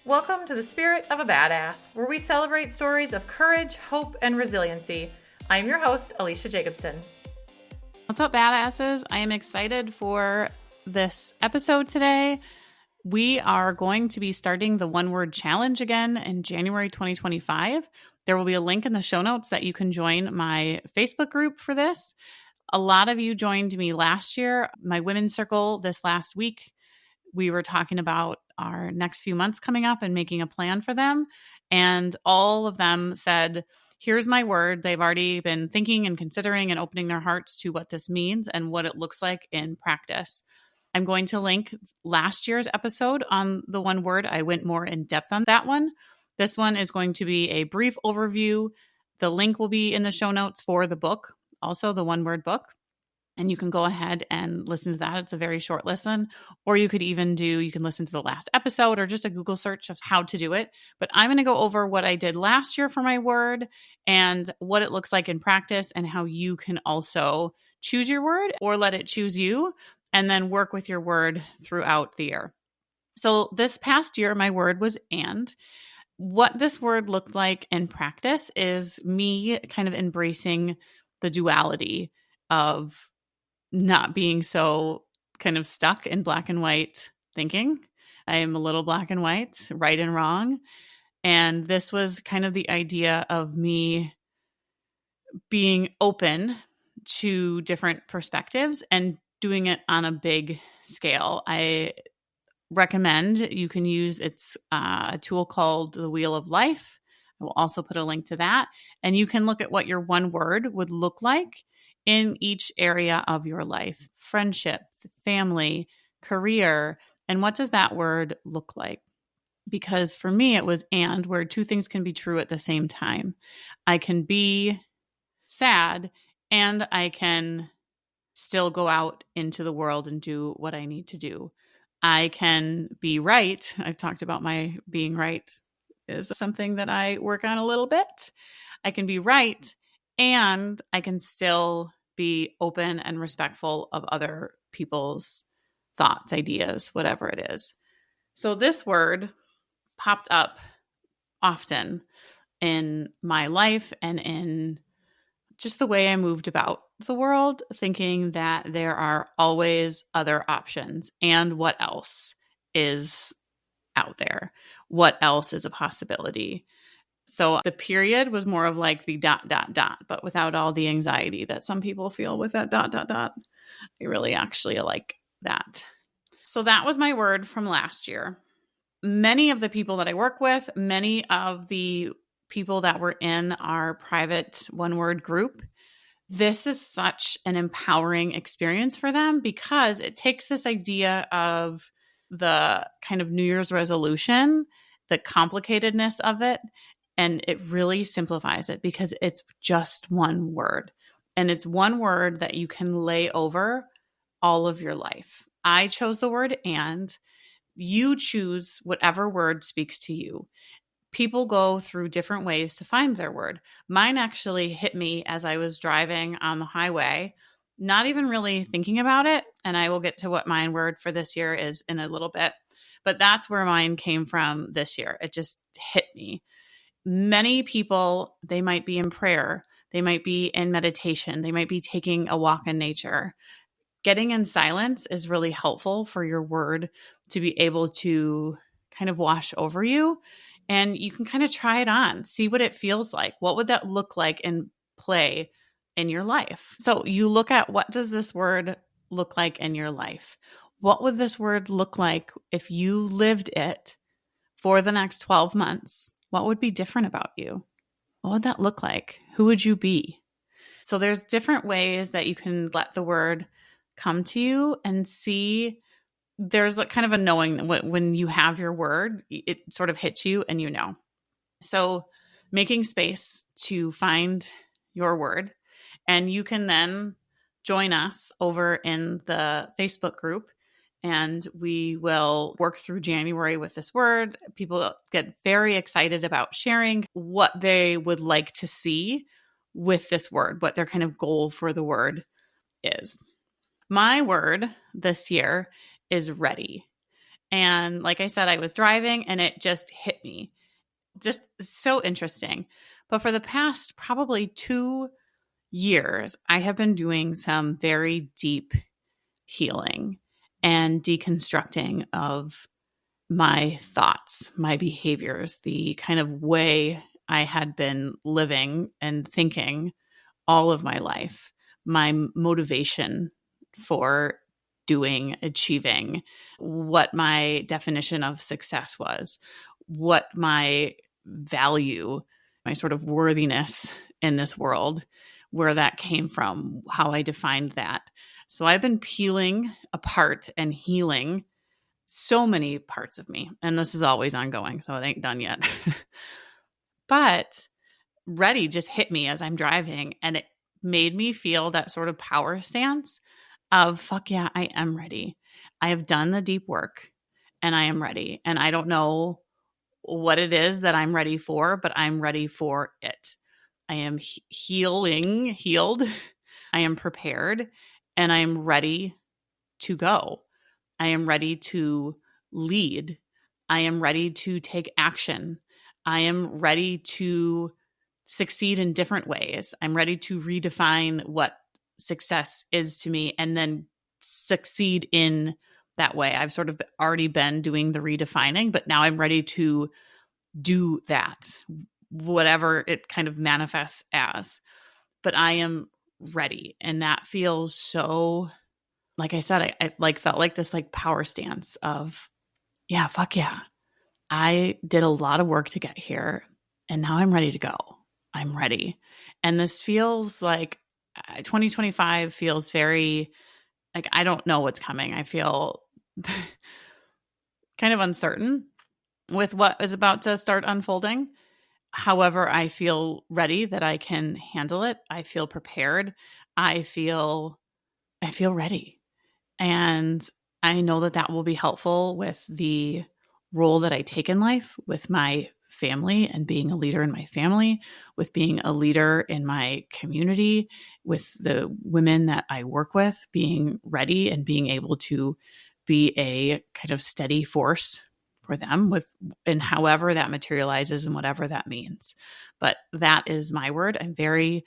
Welcome to the Spirit of a Badass, where we celebrate stories of courage, hope, and resiliency. I am your host, Alecia Jacobson. What's up, badasses? I am excited for this episode today. We are going to be starting the one-word challenge again in January 2025. There will be a link in the show notes that you can join my Facebook group for this. A lot of you joined me last year, my women's circle this last week. We were talking about our next few months coming up and making a plan for them. And all of them said, here's my word. They've already been thinking and considering and opening their hearts to what this means and what it looks like in practice. I'm going to link last year's episode on the one word. I went more in depth on that one. This one is going to be a brief overview. The link will be in the show notes for the book, also the one word book. And you can go ahead and listen to that. It's a very short listen. Or you can listen to the last episode or just a Google search of how to do it. But I'm going to go over what I did last year for my word and what it looks like in practice and how you can also choose your word or let it choose you and then work with your word throughout the year. So this past year, my word was and. What this word looked like in practice is me kind of embracing the duality of not being so kind of stuck in black and white thinking. I am a little black and white, right and wrong. And this was kind of the idea of me being open to different perspectives and doing it on a big scale. I recommend you can use a tool called the Wheel of Life. I will also put a link to that. And you can look at what your one word would look like in each area of your life: friendship, family, career, and what does that word look like? Because for me, it was and, where two things can be true at the same time. I can be sad and I can still go out into the world and do what I need to do. I can be right. I've talked about my being right is something that I work on a little bit. I can be right and I can still be open and respectful of other people's thoughts, ideas, whatever it is. So this word popped up often in my life and in just the way I moved about the world, thinking that there are always other options and what else is out there? What else is a possibility? So the period was more of like the ... but without all the anxiety that some people feel with that ... I really actually like that. So that was my word from last year. Many of the people that I work with, many of the people that were in our private one word group, this is such an empowering experience for them because it takes this idea of the kind of New Year's resolution, the complicatedness of it, and it really simplifies it because it's just one word. And it's one word that you can lay over all of your life. I chose the word and. You choose whatever word speaks to you. People go through different ways to find their word. Mine actually hit me as I was driving on the highway, not even really thinking about it. And I will get to what my word for this year is in a little bit. But that's where mine came from this year. It just hit me. Many people, they might be in prayer. They might be in meditation. They might be taking a walk in nature. Getting in silence is really helpful for your word to be able to kind of wash over you. And you can kind of try it on, see what it feels like. What would that look like in play in your life? So you look at, what does this word look like in your life? What would this word look like if you lived it for the next 12 months? What would be different about you? What would that look like? Who would you be? So there's different ways that you can let the word come to you and see. There's a kind of a knowing when you have your word, it sort of hits you and you know. So making space to find your word, and you can then join us over in the Facebook group and we will work through January with this word. People get very excited about sharing what they would like to see with this word, what their kind of goal for the word is. My word this year is ready. And like I said, I was driving and it just hit me. Just so interesting. But for the past probably 2 years, I have been doing some very deep healing and deconstructing of my thoughts, my behaviors, the kind of way I had been living and thinking all of my life, my motivation for doing, achieving, what my definition of success was, what my value, my sort of worthiness in this world, where that came from, how I defined that. So I've been peeling apart and healing so many parts of me. And this is always ongoing, so it ain't done yet. But ready just hit me as I'm driving, and it made me feel that sort of power stance of, fuck yeah, I am ready. I have done the deep work and I am ready. And I don't know what it is that I'm ready for, but I'm ready for it. I am healed. I am prepared, and I am ready to go. I am ready to lead. I am ready to take action. I am ready to succeed in different ways. I'm ready to redefine what success is to me and then succeed in that way. I've sort of already been doing the redefining, but now I'm ready to do that, whatever it kind of manifests as. But I am ready. And that feels so, like I said, I like felt like this like power stance of, yeah, fuck yeah. I did a lot of work to get here and now I'm ready to go. I'm ready. And this feels like 2025 feels very like I don't know what's coming. I feel kind of uncertain with what is about to start unfolding. However, I feel ready that I can handle it. I feel prepared. I feel ready. And I know that that will be helpful with the role that I take in life with my family and being a leader in my family, with being a leader in my community, with the women that I work with, being ready and being able to be a kind of steady force for them with, and however that materializes and whatever that means. But that is my word. I'm very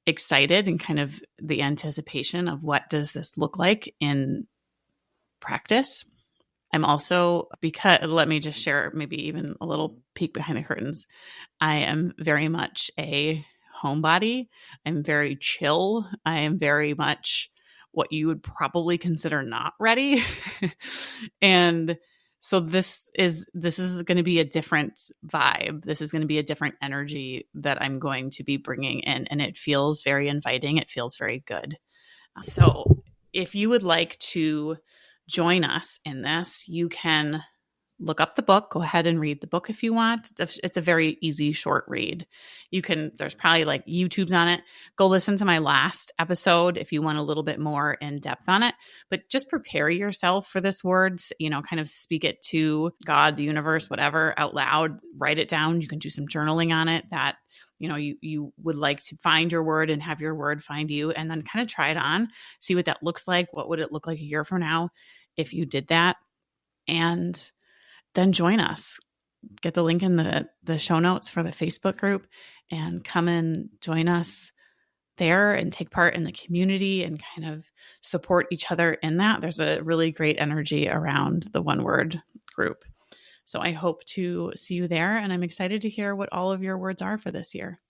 excited and kind of the anticipation of what does this look like in practice. I'm also, because let me just share maybe even a little peek behind the curtains. I am very much a homebody. I'm very chill. I am very much what you would probably consider not ready. And so this is going to be a different vibe. This is going to be a different energy that I'm going to be bringing in, and it feels very inviting. It feels very good. So if you would like to join us in this, you can look up the book. Go ahead and read the book if you want. It's a very easy, short read. There's probably like YouTubes on it. Go listen to my last episode if you want a little bit more in depth on it. But just prepare yourself for this words, kind of speak it to God, the universe, whatever, out loud. Write it down. You can do some journaling on it that you would like to find your word and have your word find you, and then kind of try it on, see what that looks like. What would it look like a year from now if you did that? And then join us. Get the link in the show notes for the Facebook group and come and join us there and take part in the community and kind of support each other in that. There's a really great energy around the One Word group. So I hope to see you there, and I'm excited to hear what all of your words are for this year.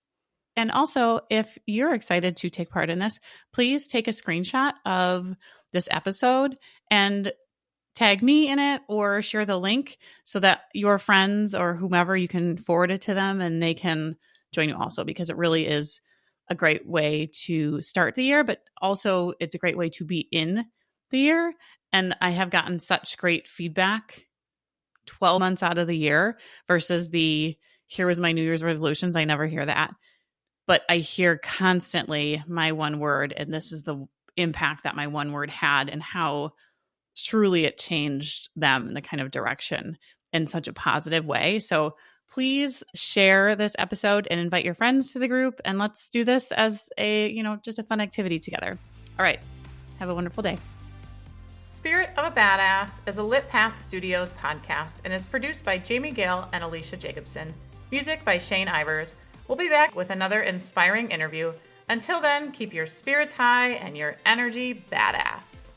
And also, if you're excited to take part in this, please take a screenshot of this episode and tag me in it or share the link so that your friends or whomever, you can forward it to them and they can join you also, because it really is a great way to start the year, but also it's a great way to be in the year. And I have gotten such great feedback 12 months out of the year versus here was my New Year's resolutions. I never hear that, but I hear constantly my one word, and this is the impact that my one word had and how truly it changed them in the kind of direction in such a positive way. So please share this episode and invite your friends to the group, and let's do this as just a fun activity together. All right. Have a wonderful day. Spirit of a Badass is a Lit Path Studios podcast and is produced by Jamie Gale and Alecia Jacobson. Music by Shane Ivers. We'll be back with another inspiring interview. Until then, keep your spirits high and your energy badass.